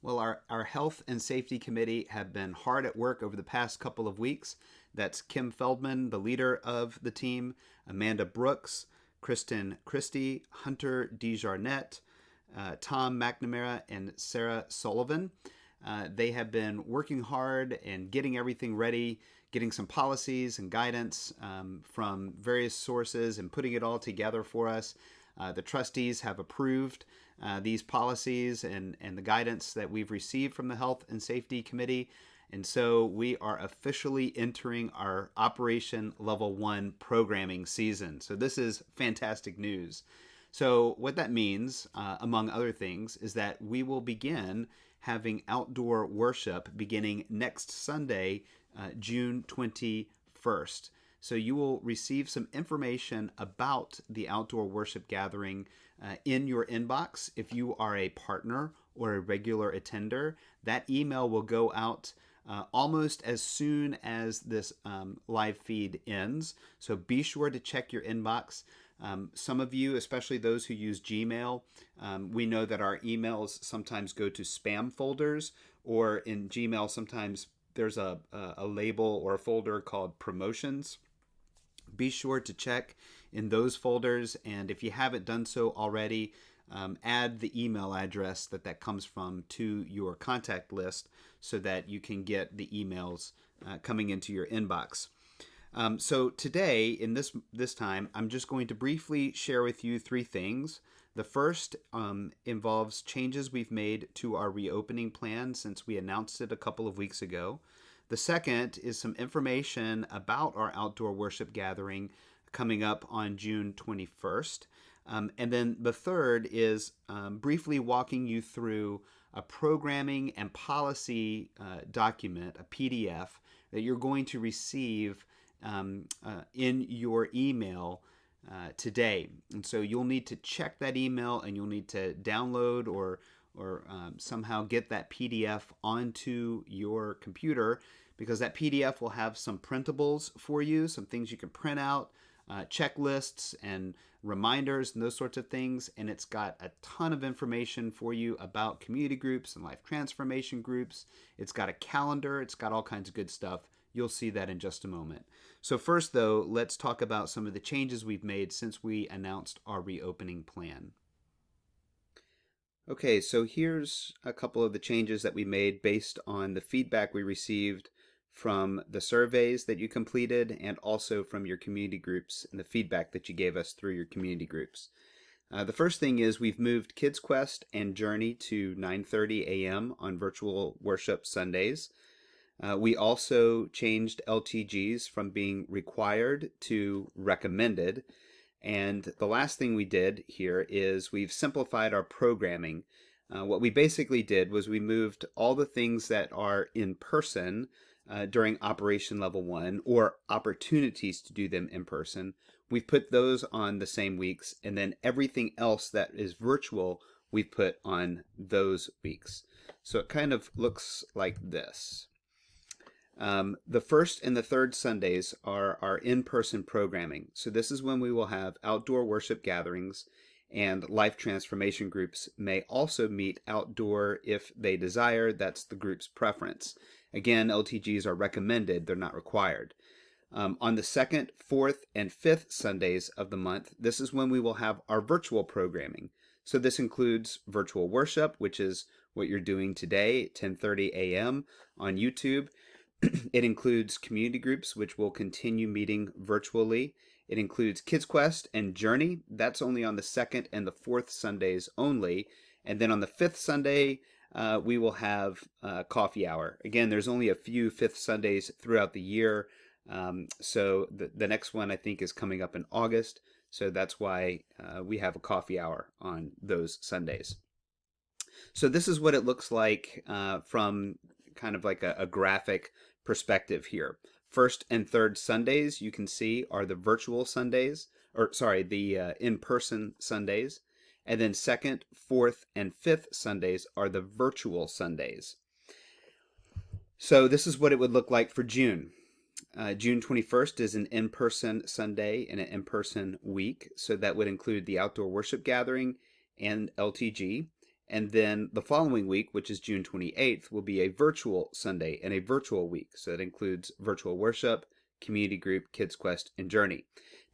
Well, our health and safety committee have been hard at work over the past couple of weeks. That's Kim Feldman, the leader of the team, Amanda Brooks, Kristen Christie, Hunter DeJarnette, Tom McNamara, and Sarah Sullivan. They have been working hard and getting everything ready, getting some policies and guidance from various sources and putting it all together for us. The trustees have approved these policies and the guidance that we've received from the Health and Safety Committee. And so we are officially entering our Operation Level 1 programming season. So this is fantastic news. So, what that means, among other things, is that we will begin having outdoor worship beginning next Sunday, June 21st. So, you will receive some information about the outdoor worship gathering in your inbox. If you are a partner or a regular attender, that email will go out almost as soon as this live feed ends. So be sure to check your inbox. Some of you, especially those who use Gmail, we know that our emails sometimes go to spam folders, or in Gmail, sometimes there's a label or a folder called promotions. Be sure to check in those folders, and if you haven't done so already, add the email address that comes from to your contact list so that you can get the emails coming into your inbox. So today, in this time, I'm just going to briefly share with you three things. The first involves changes we've made to our reopening plan since we announced it a couple of weeks ago. The second is some information about our outdoor worship gathering coming up on June 21st. And then the third is briefly walking you through a programming and policy document, a PDF, that you're going to receive in your email today. And so you'll need to check that email, and you'll need to download or somehow get that PDF onto your computer, because that PDF will have some printables for you, some things you can print out, checklists and reminders and those sorts of things. And it's got a ton of information for you about community groups and life transformation groups. It's got a calendar. It's got all kinds of good stuff. You'll see that in just a moment. So first, though, let's talk about some of the changes we've made since we announced our reopening plan. Okay, so here's a couple of the changes that we made based on the feedback we received from the surveys that you completed and also from your community groups and the feedback that you gave us through your community groups. The first thing is we've moved Kids Quest and Journey to 9:30 a.m. on virtual worship Sundays. We also changed LTGs from being required to recommended. And the last thing we did here is we've simplified our programming. What we basically did was we moved all the things that are in person during Operation Level 1, or opportunities to do them in person. We've put those on the same weeks, and then everything else that is virtual we've put on those weeks. So it kind of looks like this. The first and the third Sundays are our in-person programming. So this is when we will have outdoor worship gatherings, and life transformation groups may also meet outdoor if they desire. That's the group's preference. Again, LTGs are recommended, they're not required. On the second, fourth, and fifth Sundays of the month, this is when we will have our virtual programming. So this includes virtual worship, which is what you're doing today at 10:30 a.m. on YouTube. It includes community groups, which will continue meeting virtually. It includes Kids Quest and Journey. That's only on the second and the fourth Sundays only. And then on the fifth Sunday, we will have coffee hour. Again, there's only a few fifth Sundays throughout the year. So the next one, I think, is coming up in August. So that's why we have a coffee hour on those Sundays. So this is what it looks like from kind of like a graphic perspective here. First and third Sundays, you can see, are the virtual Sundays, or sorry, the in-person Sundays. And then second, fourth, and fifth Sundays are the virtual Sundays. So this is what it would look like for June. June 21st is an in-person Sunday and an in-person week. So that would include the outdoor worship gathering and LTG. And then the following week, which is June 28th, will be a virtual Sunday and a virtual week. So that includes virtual worship, community group, Kids Quest, and Journey.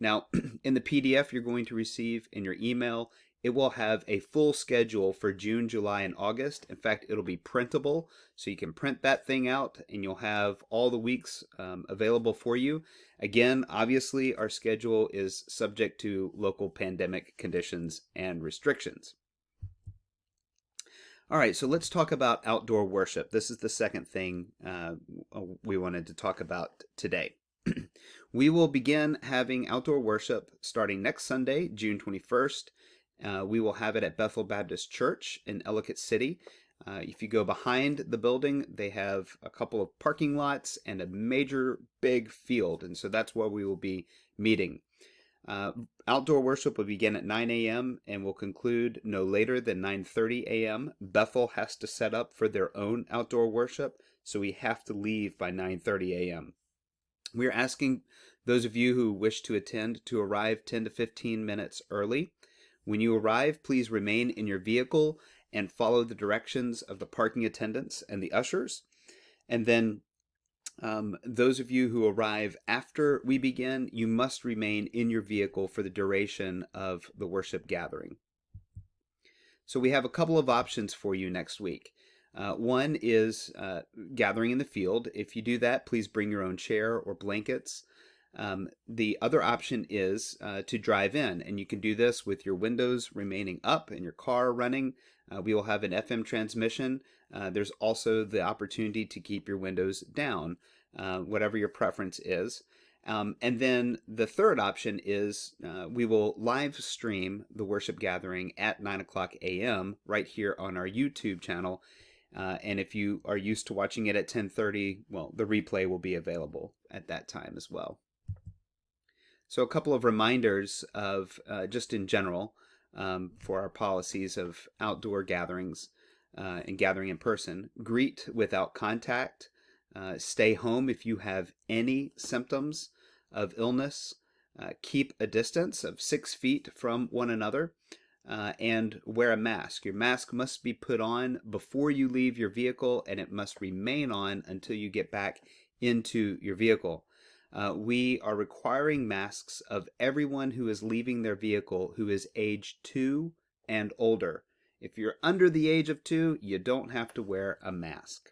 Now, in the PDF you're going to receive in your email, it will have a full schedule for June, July, and August. In fact, it'll be printable, so you can print that thing out and you'll have all the weeks available for you. Again, obviously, our schedule is subject to local pandemic conditions and restrictions. All right, so let's talk about outdoor worship. This is the second thing we wanted to talk about today. We will begin having outdoor worship starting next Sunday, June 21st. We will have it at Bethel Baptist Church in Ellicott City. If you go behind the building, they have a couple of parking lots and a major big field, and so that's where we will be meeting. Outdoor worship will begin at 9 a.m. and will conclude no later than 9:30 a.m. Bethel has to set up for their own outdoor worship, so we have to leave by 9:30 a.m. We're asking those of you who wish to attend to arrive 10 to 15 minutes early. When you arrive, please remain in your vehicle and follow the directions of the parking attendants and the ushers. And then those of you who arrive after we begin, you must remain in your vehicle for the duration of the worship gathering. So we have a couple of options for you next week. One is gathering in the field. If you do that, please bring your own chair or blankets. The other option is to drive in, and you can do this with your windows remaining up and your car running. We will have an FM transmission. There's also the opportunity to keep your windows down, whatever your preference is. And then the third option is we will live stream the worship gathering at 9 o'clock a.m. right here on our YouTube channel. And if you are used to watching it at 10:30, well, the replay will be available at that time as well. So a couple of reminders of just in general for our policies of outdoor gatherings and gathering in person. Greet without contact. Stay home if you have any symptoms of illness. Keep a distance of 6 feet from one another. And wear a mask. Your mask must be put on before you leave your vehicle, and it must remain on until you get back into your vehicle. We are requiring masks of everyone who is leaving their vehicle who is age 2 and older. If you're under the age of 2, you don't have to wear a mask.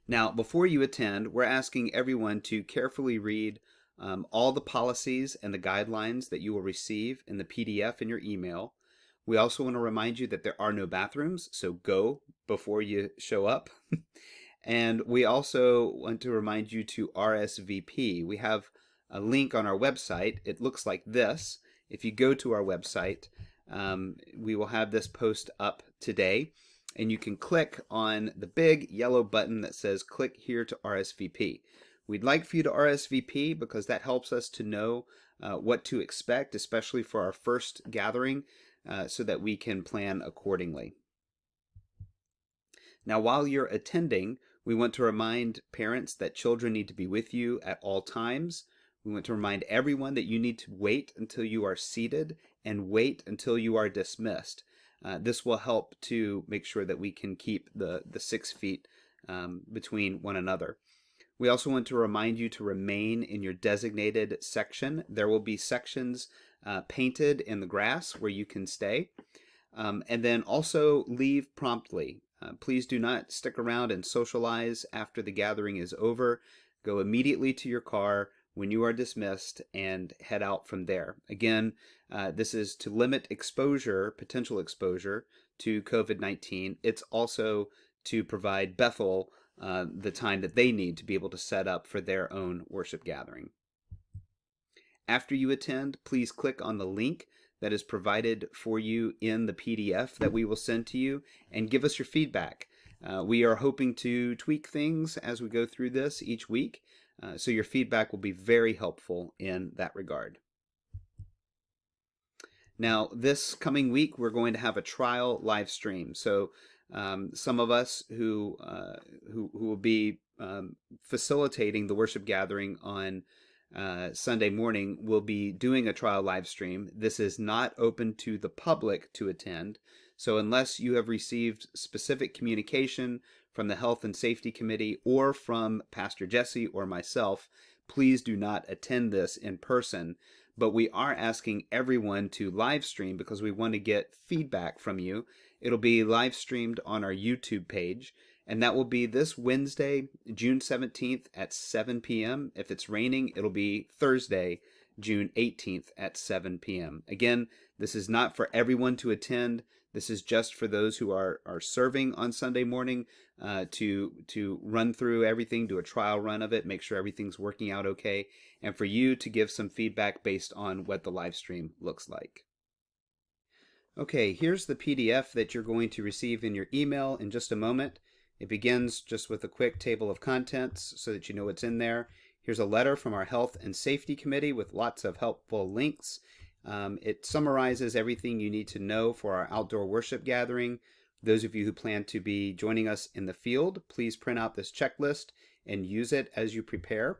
Now, before you attend, we're asking everyone to carefully read all the policies and the guidelines that you will receive in the PDF in your email. We also want to remind you that there are no bathrooms, so go before you show up. And we also want to remind you to RSVP. We have a link on our website. It looks like this. If you go to our website, we will have this post up today, and you can click on the big yellow button that says click here to RSVP. We'd like for you to RSVP because that helps us to know what to expect, especially for our first gathering, so that we can plan accordingly. Now, while you're attending, we want to remind parents that children need to be with you at all times. We want to remind everyone that you need to wait until you are seated and wait until you are dismissed. This will help to make sure that we can keep the 6 feet between one another. We also want to remind you to remain in your designated section. There will be sections painted in the grass where you can stay. And then also leave promptly. Please do not stick around and socialize after the gathering is over. Go immediately to your car when you are dismissed and head out from there. Again, this is to limit exposure, potential exposure to COVID-19. It's also to provide Bethel the time that they need to be able to set up for their own worship gathering. After you attend, please click on the link that is provided for you in the PDF that we will send to you and give us your feedback. We are hoping to tweak things as we go through this each week, so your feedback will be very helpful in that regard. Now, this coming week, we're going to have a trial live stream. So some of us who will be facilitating the worship gathering on Sunday morning will be doing a trial live stream. This is not open to the public to attend, So unless you have received specific communication from the Health and Safety Committee or from Pastor Jesse or myself, please do not attend this in person. But we are asking everyone to live stream because we want to get feedback from you. It'll be live streamed on our YouTube page, and that will be this Wednesday, June 17th at 7 p.m. If it's raining, it'll be Thursday, June 18th at 7 p.m. Again, this is not for everyone to attend. This is just for those who are serving on Sunday morning to run through everything, do a trial run of it, make sure everything's working out okay, and for you to give some feedback based on what the live stream looks like. Okay, here's the PDF that you're going to receive in your email in just a moment. It begins just with a quick table of contents so that you know what's in there. Here's a letter from our Health and Safety Committee with lots of helpful links. It summarizes everything you need to know for our outdoor worship gathering. Those of you who plan to be joining us in the field, please print out this checklist and use it as you prepare.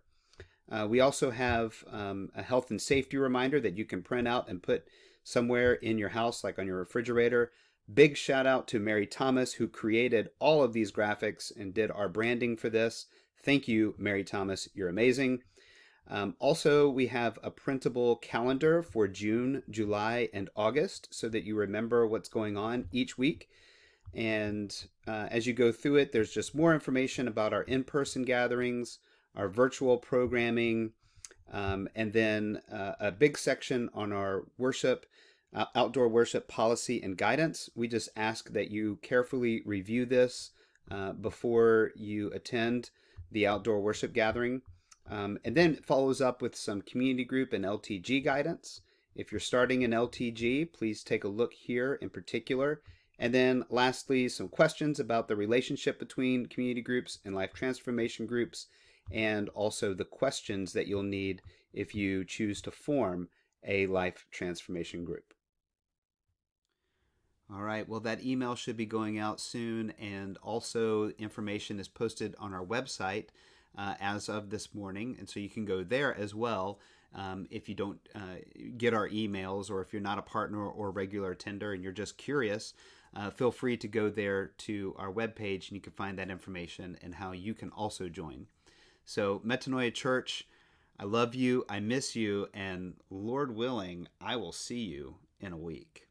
We also have a health and safety reminder that you can print out and put somewhere in your house, like on your refrigerator. Big shout out to Mary Thomas, who created all of these graphics and did our branding for this. Thank you, Mary Thomas. You're amazing. Also, we have a printable calendar for June, July, and August so that you remember what's going on each week. And as you go through it, there's just more information about our in-person gatherings, our virtual programming, and then a big section on our worship, outdoor worship policy and guidance. We just ask that you carefully review this before you attend the outdoor worship gathering. And then it follows up with some community group and LTG guidance. If you're starting an LTG, please take a look here in particular. And then lastly, some questions about the relationship between community groups and life transformation groups, and also the questions that you'll need if you choose to form a life transformation group. All right, well, that email should be going out soon, and also information is posted on our website as of this morning, and so you can go there as well. If you don't get our emails, or if you're not a partner or regular attender and you're just curious, feel free to go there to our webpage and you can find that information and how you can also join. So, Metanoia Church, I love you, I miss you, and Lord willing, I will see you in a week.